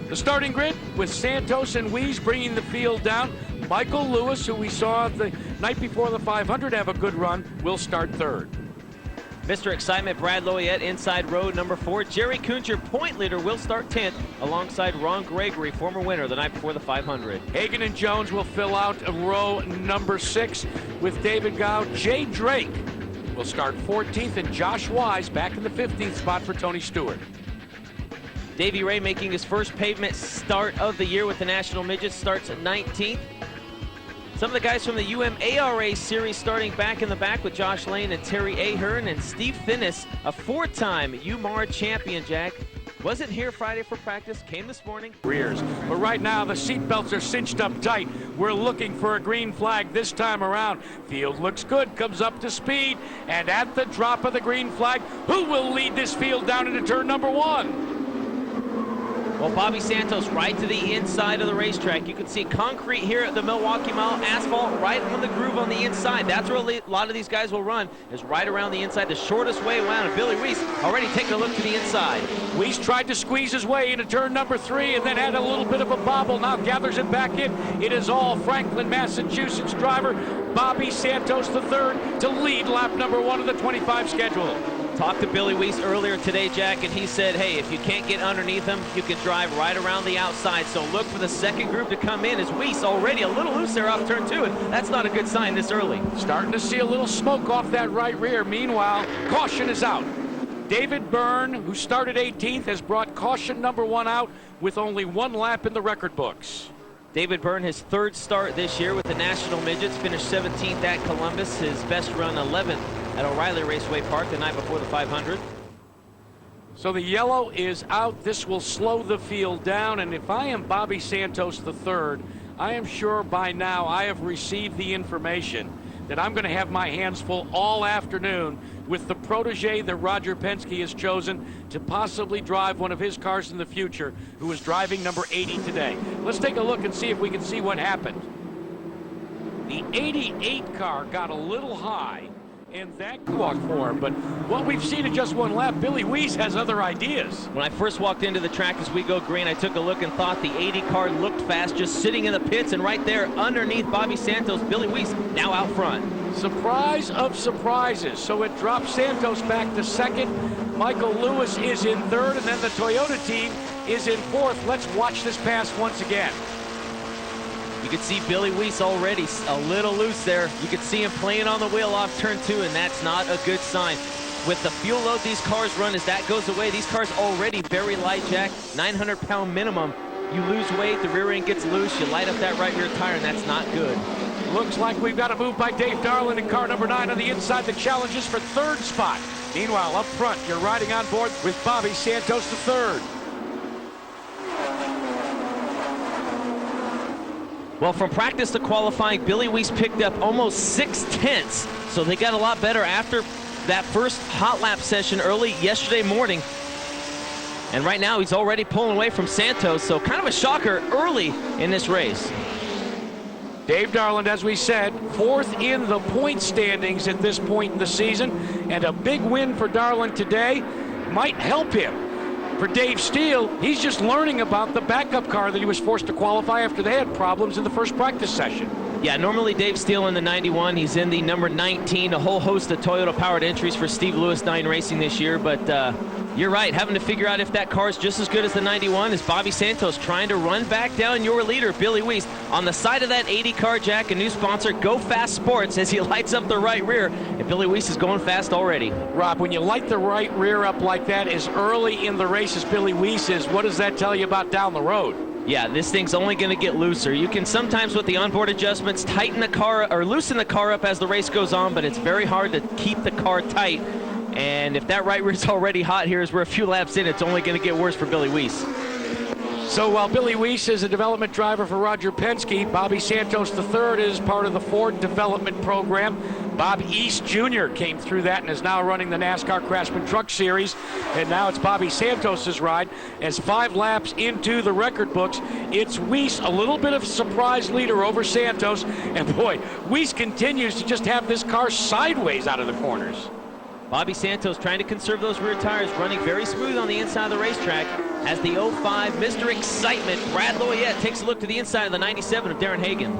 The starting grid with Santos and Wease bringing the field down. Michael Lewis, who we saw the night before the 500 have a good run, will start third. Mr. Excitement, Brad Loyette, inside row number 4. Jerry Kuncher, point leader, will start 10th alongside Ron Gregory, former winner the night before the 500. Hagan and Jones will fill out row number 6 with David Gow. Jay Drake will start 14th, and Josh Wise back in the 15th spot for Tony Stewart. Davey Ray making his first pavement start of the year with the National Midgets, starts at 19th. Some of the guys from the UMARA series starting back in the back with Josh Lane and Terry Ahern, and Steve Finnis, a 4-time UMARA champion, Jack. Wasn't here Friday for practice, came this morning. Rears. But right now the seat belts are cinched up tight. We're looking for a green flag this time around. Field looks good, comes up to speed, and at the drop of the green flag, who will lead this field down into turn number 1? Well, Bobby Santos right to the inside of the racetrack. You can see concrete here at the Milwaukee Mile, asphalt right on the groove on the inside. That's where a lot of these guys will run, is right around the inside, the shortest way around. And Billy Wease already taking a look to the inside. Wease tried to squeeze his way into turn number 3 and then had a little bit of a bobble. Now gathers it back in. It is all Franklin, Massachusetts driver Bobby Santos III to lead lap number 1 of the 25 schedule. Talked to Billy Wease earlier today, Jack, and he said, hey, if you can't get underneath him, you can drive right around the outside. So look for the second group to come in, as Wease already a little loose there off turn 2, and that's not a good sign this early. Starting to see a little smoke off that right rear. Meanwhile, caution is out. David Byrne, who started 18th, has brought caution number 1 out with only 1 lap in the record books. David Byrne, his 3rd start this year with the National Midgets, finished 17th at Columbus, his best run 11th at O'Reilly Raceway Park the night before the 500. So the yellow is out. This will slow the field down, and if I am Bobby Santos III, I am sure by now I have received the information that I'm going to have my hands full all afternoon with the protege that Roger Penske has chosen to possibly drive one of his cars in the future, who is driving number 80 today. Let's take a look and see if we can see what happened. The 88 car got a little high, and that walked for him, but what we've seen in just 1 lap, Billy Wease has other ideas. When I first walked into the track as we go green, I took a look and thought the 80 car looked fast, just sitting in the pits, and right there underneath Bobby Santos, Billy Wease now out front. Surprise of surprises. So it drops Santos back to 2nd. Michael Lewis is in 3rd, and then the Toyota team is in 4th. Let's watch this pass once again. You can see Billy Wease already a little loose there. You can see him playing on the wheel off turn 2, and that's not a good sign. With the fuel load these cars run, as that goes away, these cars already very light, Jack, 900-pound minimum. You lose weight, the rear end gets loose, you light up that right rear tire, and that's not good. Looks like we've got a move by Dave Darland in car number 9 on the inside. The challenge is for 3rd spot. Meanwhile, up front, you're riding on board with Bobby Santos III. Well, from practice to qualifying, Billy Wease picked up almost 6/10, so they got a lot better after that first hot lap session early yesterday morning. And right now, he's already pulling away from Santos, so kind of a shocker early in this race. Dave Darland, as we said, 4th in the point standings at this point in the season, and a big win for Darland today might help him. For Dave Steele, he's just learning about the backup car that he was forced to qualify after they had problems in the first practice session. Yeah, normally Dave Steele in the 91, he's in the number 19, a whole host of Toyota-powered entries for Steve Lewis 9 Racing this year, but you're right, having to figure out if that car is just as good as the 91 is Bobby Santos trying to run back down your leader, Billy Wease. On the side of that 80 car, Jack, a new sponsor, Go Fast Sports, as he lights up the right rear, and Billy Wease is going fast already. Rob, when you light the right rear up like that as early in the race as Billy Wease is, what does that tell you about down the road? Yeah, this thing's only going to get looser. You can sometimes, with the onboard adjustments, tighten the car or loosen the car up as the race goes on, but it's very hard to keep the car tight. And if that right rear's already hot here as we're a few laps in, it's only going to get worse for Billy Wease. So while Billy Wease is a development driver for Roger Penske, Bobby Santos III is part of the Ford development program. Bob East Jr. came through that and is now running the NASCAR Craftsman Truck Series. And now it's Bobby Santos's ride. As 5 laps into the record books, it's Wease, a little bit of surprise leader over Santos. And boy, Wease continues to just have this car sideways out of the corners. Bobby Santos trying to conserve those rear tires, running very smooth on the inside of the racetrack. as the 05 Mr. Excitement, Brad Loyette, takes a look to the inside of the 97 of Darren Hagan.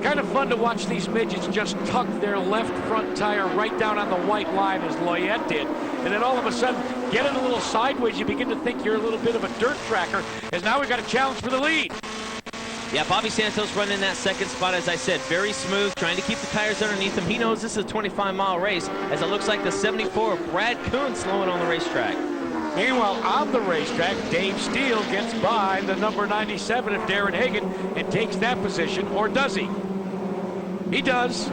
Kind of fun to watch these midgets just tuck their left front tire right down on the white line as Loyette did. And then all of a sudden, get it a little sideways, you begin to think you're a little bit of a dirt tracker, as now we've got a challenge for the lead. Yeah, Bobby Santos running that second spot, as I said, very smooth, trying to keep the tires underneath him. He knows this is a 25-mile race, as it looks like the 74 of Brad Kuhn slowing on the racetrack. Meanwhile, on the racetrack, Dave Steele gets by the number 97 of Darren Hagan and takes that position, or does he? He does.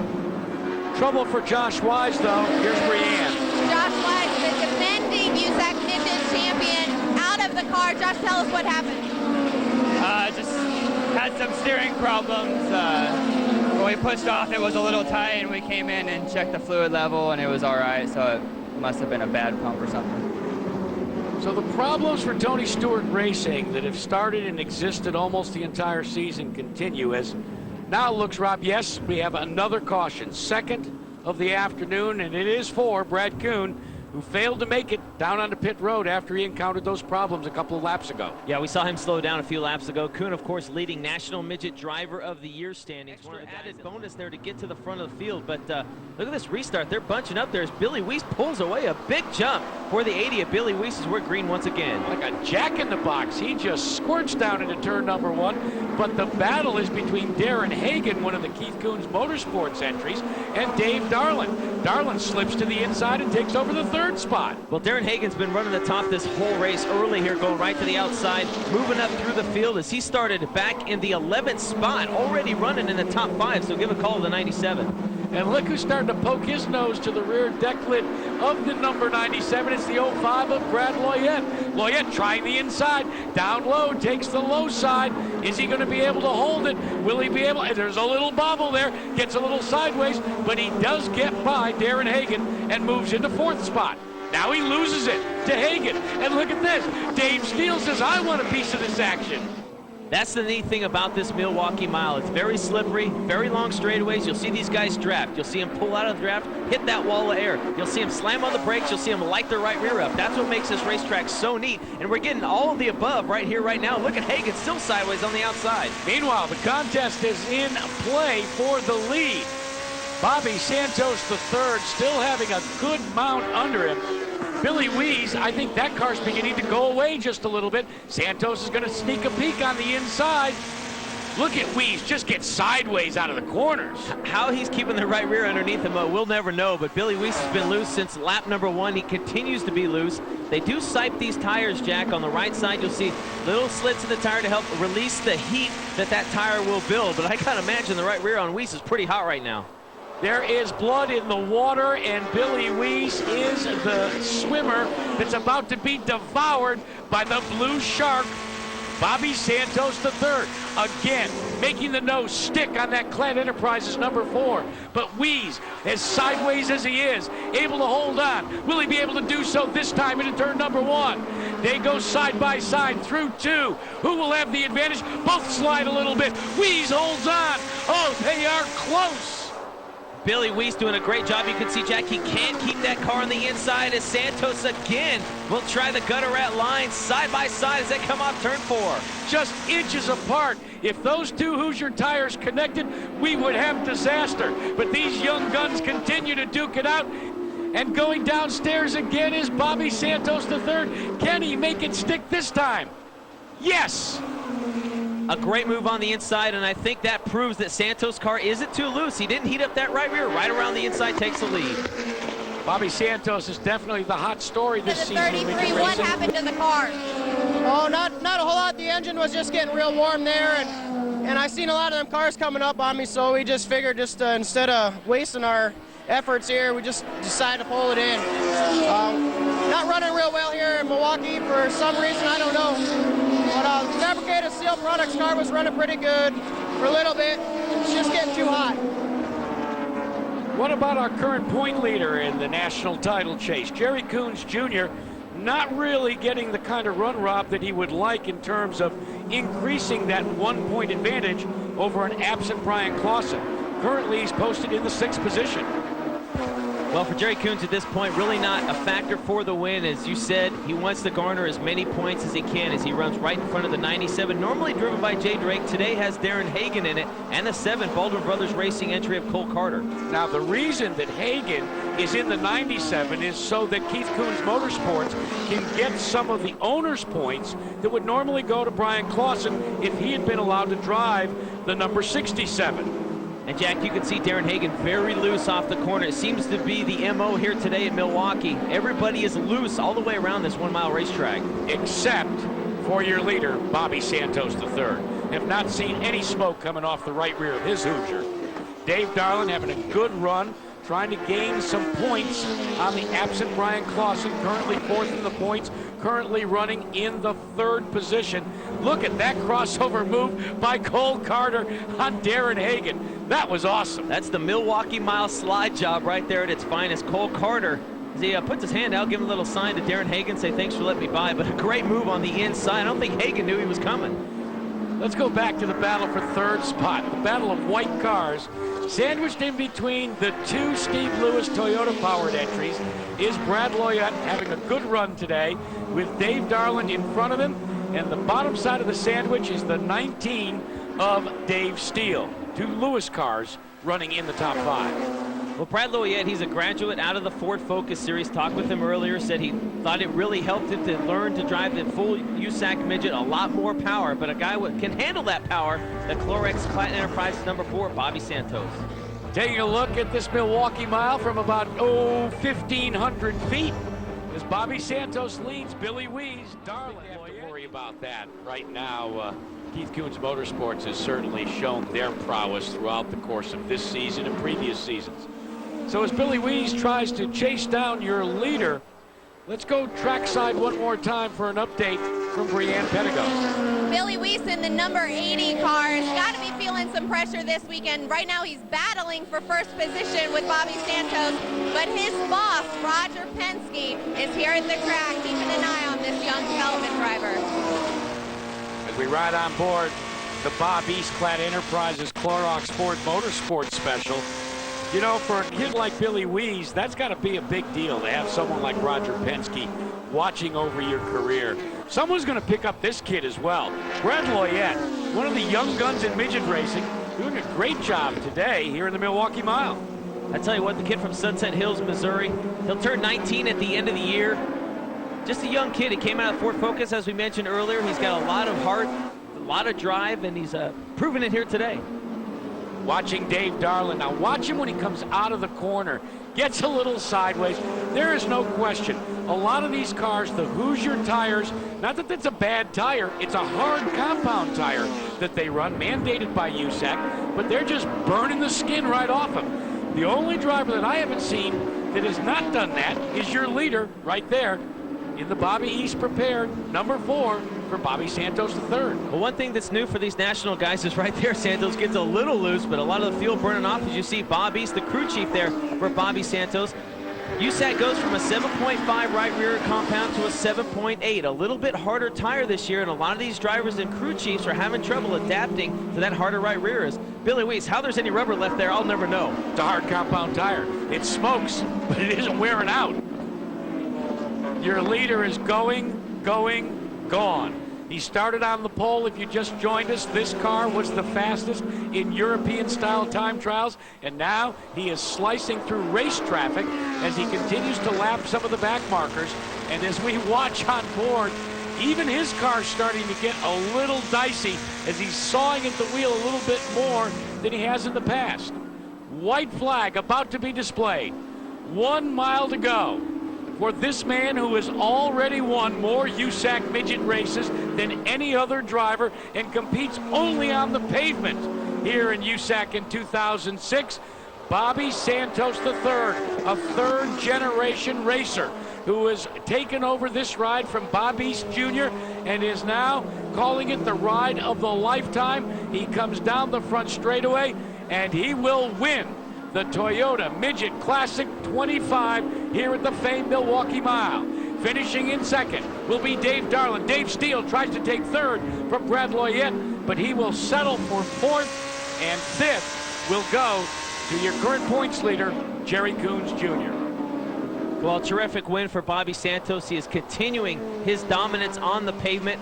Trouble for Josh Wise, though. Here's Brianne. Josh Wise, the defending USAC Midgets champion, out of the car. Josh, tell us what happened. Just had some steering problems. When we pushed off, it was a little tight, and we came in and checked the fluid level, and it was all right, so it must have been a bad pump or something. So the problems for Tony Stewart Racing that have started and existed almost the entire season continue as now it looks, Rob, yes, we have another caution. Second of the afternoon, and it is for Brad Kuhn, who failed to make it down onto pit road after he encountered those problems a couple of laps ago. Yeah, we saw him slow down a few laps ago. Kuhn, of course, leading National Midget Driver of the Year standings. One added bonus there to get to the front of the field. But look at this restart. They're bunching up there as Billy Wease pulls away a big jump for the 80 of Billy Wease as we're green once again. Like a jack in the box. He just squirts down into turn number one. But the battle is between Darren Hagan, one of the Keith Kunz Motorsports entries, and Dave Darlin. Darlin slips to the inside and takes over the third spot. Well, Darren Hagan's been running the top this whole race early here, going right to the outside, moving up through the field as he started back in the 11th spot, already running in the top 5, so give a call to the 97. And look who's starting to poke his nose to the rear deck lid of the number 97. It's the 05 of Brad Loyette. Loyette trying the inside, down low, takes the low side. Is he going to be able to hold it? Will he be able? There's a little bobble there, gets a little sideways, but he does get by Darren Hagan and moves into 4th spot. Now he loses it to Hagan. And look at this. Dave Steele says, I want a piece of this action. That's the neat thing about this Milwaukee mile. It's very slippery, very long straightaways. You'll see these guys draft. You'll see them pull out of the draft, hit that wall of air. You'll see them slam on the brakes. You'll see them light their right rear up. That's what makes this racetrack so neat. And we're getting all of the above right here, right now. Look at Hagan still sideways on the outside. Meanwhile, the contest is in play for the lead. Bobby Santos III still having a good mount under him. Billy Wease, I think that car's beginning to go away just a little bit. Santos is going to sneak a peek on the inside. Look at Wease just get sideways out of the corners. How he's keeping the right rear underneath him, we'll never know. But Billy Wease has been loose since lap number 1. He continues to be loose. They do sipe these tires, Jack. On the right side, you'll see little slits in the tire to help release the heat that tire will build. But I gotta imagine the right rear on Wease is pretty hot right now. There is blood in the water, and Billy Wease is the swimmer that's about to be devoured by the blue shark, Bobby Santos III. Again, making the nose stick on that Clan Enterprises number 4. But Wease, as sideways as he is, able to hold on. Will he be able to do so this time into turn number 1? They go side by side through 2. Who will have the advantage? Both slide a little bit. Wease holds on. Oh, they are close. Billy Wease doing a great job. You can see, Jack, he can't keep that car on the inside as Santos again will try the gutter rat line side by side as they come off turn 4. Just inches apart. If those two Hoosier tires connected, we would have disaster. But these young guns continue to duke it out. And going downstairs again is Bobby Santos III. Can he make it stick this time? Yes! A great move on the inside, and I think that proves that Santos' car isn't too loose. He didn't heat up that right rear. Right around the inside takes the lead. Bobby Santos is definitely the hot story this season. 33, what happened to the car? Oh, not a whole lot. The engine was just getting real warm there, and I seen a lot of them cars coming up on me, so we just figured instead of wasting our efforts here, we just decided to pull it in. Not running real well here in Milwaukee for some reason, I don't know. But Fabricated Steel Products car was running pretty good for a little bit. It's just getting too hot. What about our current point leader in the national title chase? Jerry Kunz Jr. not really getting the kind of run, Rob, that he would like in terms of increasing that 1-point advantage over an absent Brian Clausen. Currently, he's posted in the 6th position. Well, for Jerry Coons at this point, really not a factor for the win. As you said, he wants to garner as many points as he can as he runs right in front of the 97, normally driven by Jay Drake. Today has Darren Hagen in it, and the 7 Baldwin Brothers Racing entry of Cole Carter. Now, the reason that Hagen is in the 97 is so that Keith Coons Motorsports can get some of the owner's points that would normally go to Brian Clausen if he had been allowed to drive the number 67. And Jack, you can see Darren Hagen very loose off the corner. It seems to be the MO here today at Milwaukee. Everybody is loose all the way around this 1-mile racetrack. Except for your leader, Bobby Santos III. Have not seen any smoke coming off the right rear of his Hoosier. Dave Darland having a good run, trying to gain some points on the absent Brian Clausen, currently 4th in the points, currently running in the 3rd position. Look at that crossover move by Cole Carter on Darren Hagen. That was awesome. That's the Milwaukee Mile slide job right there at its finest. Cole Carter, as he puts his hand out, give him a little sign to Darren Hagen, say thanks for letting me by, but a great move on the inside. I don't think Hagen knew he was coming. Let's go back to the battle for 3rd spot, the battle of white cars. Sandwiched in between the 2 Steve Lewis Toyota-powered entries is Brad Loyette having a good run today with Dave Darland in front of him, and the bottom side of the sandwich is the 19 of Dave Steele. 2 Lewis cars running in the top 5. Well, Brad Loyette, he's a graduate out of the Ford Focus Series. Talked with him earlier, said he thought it really helped him to learn to drive the full USAC Midget, a lot more power, but a guy can handle that power, the Clorex Platinum Enterprises number 4, Bobby Santos. Taking a look at this Milwaukee Mile from about, 1,500 feet as Bobby Santos leads Billy Wease. Darling, have to worry about that right now. Keith Coons Motorsports has certainly shown their prowess throughout the course of this season and previous seasons. So as Billy Wease tries to chase down your leader, let's go trackside one more time for an update from Brianne Pettigos. Billy Wease in the number 80 car has got to be feeling some pressure this weekend. Right now he's battling for 1st position with Bobby Santos, but his boss, Roger Penske, is here at the track keeping an eye on this young development driver. As we ride on board the Bob East-clad Enterprises Clorox Ford Motorsports Special, you know, for a kid like Billy Wease, that's got to be a big deal to have someone like Roger Penske watching over your career. Someone's going to pick up this kid as well. Brad Loyette, one of the young guns in midget racing, doing a great job today here in the Milwaukee Mile. I tell you what, the kid from Sunset Hills, Missouri, he'll turn 19 at the end of the year. Just a young kid. He came out of Ford Focus, as we mentioned earlier. He's got a lot of heart, a lot of drive, and he's proven it here today. Watching Dave Darland. Now watch him when he comes out of the corner. Gets a little sideways. There is no question. A lot of these cars, the Hoosier tires, not that that's a bad tire, it's a hard compound tire that they run, mandated by USAC, but they're just burning the skin right off them. The only driver that I haven't seen that has not done that is your leader right there in the Bobby East prepared number 4 for Bobby Santos III. Well, one thing that's new for these national guys is right there, Santos gets a little loose, but a lot of the fuel burning off, as you see Bob East, the crew chief there for Bobby Santos. USAC goes from a 7.5 right rear compound to a 7.8. A little bit harder tire this year, and a lot of these drivers and crew chiefs are having trouble adapting to that harder right rear. As Billy Wease, how there's any rubber left there, I'll never know. It's a hard compound tire. It smokes, but it isn't wearing out. Your leader is gone. He started on the pole. If you just joined us, this car was the fastest in European-style time trials, and now he is slicing through race traffic as he continues to lap some of the back markers. And as we watch on board, even his car's starting to get a little dicey as he's sawing at the wheel a little bit more than he has in the past. White flag about to be displayed. 1 mile to go for this man who has already won more USAC midget races than any other driver and competes only on the pavement here in USAC in 2006. Bobby Santos III, a 3rd-generation racer who has taken over this ride from Bob East Jr. and is now calling it the ride of the lifetime. He comes down the front straightaway and he will win the Toyota Midget Classic 25 here at the famed Milwaukee Mile. Finishing in 2nd will be Dave Darland. Dave Steele tries to take 3rd from Brad Loyette, but he will settle for 4th, and 5th will go to your current points leader, Jerry Coons Jr. Well, terrific win for Bobby Santos. He is continuing his dominance on the pavement.